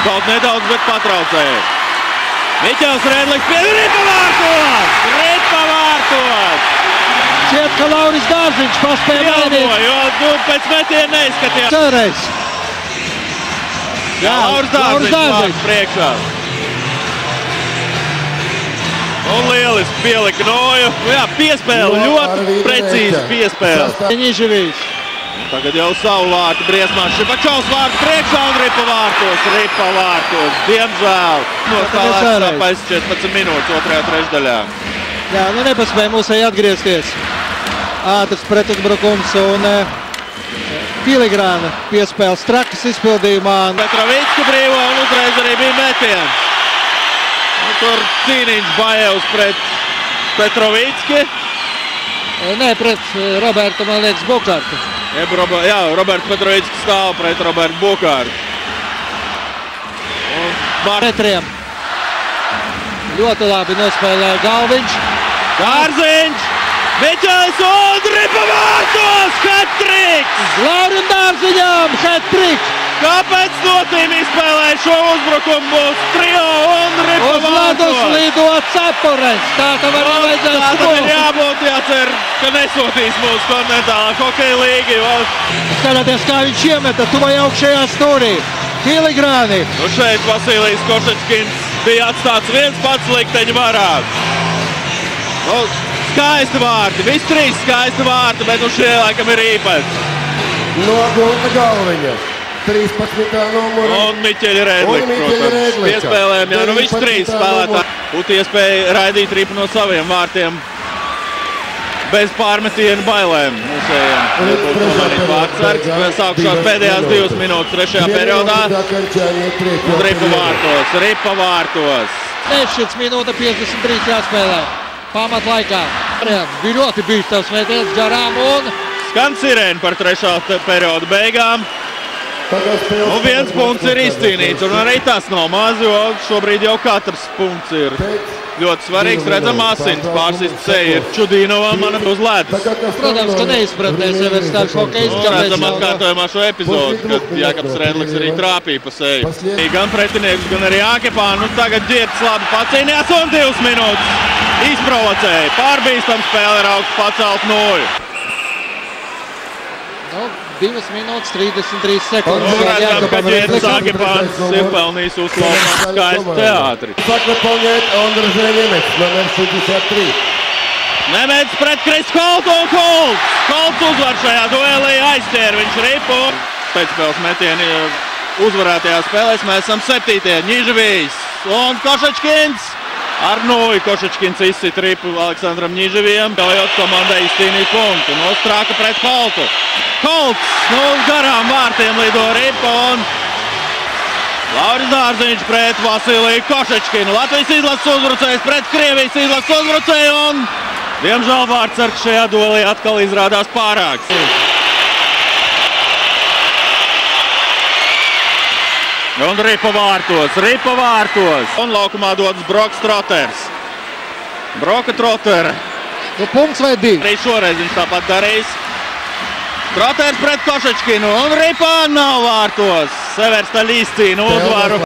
Kaut nedaudz, bet patraucēja. Miķels Rēdlis pie Ripa vārtos! Ripa vārtos! Šķiet, ka Lauris Dārziņš paspēja mainīt. Jo pēc metiena neizskatījās. Cēreiz. Jā, Lauris Dārziņš vārds priekšā. Un lieliski pielika Noju. Jā, piespēle, ļoti precīzi piespēle. Niževijs. Tagad jau savu vārtu briesmās. Šipačovs vārds priekšā un Ripa vārtos. Ripa vārtos. Diemžēl. Nostālēts pēc 14 minūtes otrajā trešdaļā. Jā, nu nepaspēja mūsēji atgriezties. Ātrs pretuzbrukums un filigrāna piespēle Strakas izpildījumā. Petrovicki brīvo un uzreiz arī bija metiens. Tur cīniņš Bajevs pret Petrovicki. Nē, pret Robertu, man liekas, Bukārtu. Jā, Roberts Petrovicki stāv pret Robertu Bukārtu. Metriem. Ļoti labi nospēlēja Galviņš. Dārziņš! Miķels un Ripa vārtos! Hat-triks! Laurim Dārziņām hat-triks! Kāpēc notīm izspēlēja šo uzbrukumu mūsu trio un Ripa vārtos? Uz ledus lido Cepures. Tā tam arī vajadzētu spēlēt. Tā tam ir jābūt, jācer, ka nesotīs mūsu kontinentālā hokeja līga. Skatāties, kā viņš iemeta tuvai augšējā stūrī. Filigrāni. Nu šeit Vasilijs Košečkins bija atstāts viens pats likteņa varā. Skaisti vārti, visi trīs skaisti vārti, bet nu šie laikam ir īpaši. No Gunta Galviņa, 13. numura. Un Miķeļa Rēdlika, protams. Piespēlēm, jā, nu visi trīs spēlētāji. Būtu iespēja raidīt Ripu no saviem vārtiem. Bez pārmetienu bailēm. Nebūtu pamanīt vārdsargs. Sākušās pēdējās 2 minūtes trešajā periodā. Un Ripa vārtos, Ripa vārtos. Nešķits minūte 53 jāspēlē. Pamat laikā. Bija ļoti bīstams metiens garām un... Skan sirēni par trešā perioda beigām. Un 1 punkts ir izcīnīts. Un arī tas nav maz, jo šobrīd jau katrs punkts ir ļoti svarīgs. Redzam, asins pārsists seja ir Čudīnovam man uz ledus. Protams, ka neizpratnē sevi tāds hokejists. Redzam atkārtojumā šo epizodu, kad Jākaps Rēdliks arī trāpīja pa seju. Gan pretinieks, gan arī Ākepā. Nu tagad Ģirds labi pacīnījās un 2 minūtes izprovocēja. Pārbīstam spēle ir augstu pacelt Noju. 2 minūtes 33 sekundes. Un redzam, ka Ģirds Ākepāns ir pelnījis uzslavu skaistu teātri. Nemets pret Kris Holtu un Holts. Holts uzvar šajā duelī, aizķēra viņš Ripu. Pēcspēles metieni uzvarētajā spēlēs mēs esam 7. Niževijs un Košečkins. Ar Noju Košečkins izsit Ripu Aleksandram Niževijam, ļaujot komandai izcīnīt punktu. Nostrāka pret Holtu. Holts, nu garām vārtiem lido Ripa un Lauris Dārziņš pret Vasiliju Košečkinu. Latvijas izlases uzbrucējs pret Krievijas izlases uzbrucēju un, diemžēl, vārdsargs šajā duelī atkal izrādās pārāks. Un Ripa vārtos, Ripa vārtos. Un laukumā dodas Broks Troters. Broka Trotera. Nu punkts vai 2? Arī šoreiz viņš tāpat darīs. Troters pret Košečkinu un Ripa nav vārtos. Severs taļ izcīna uzvaru.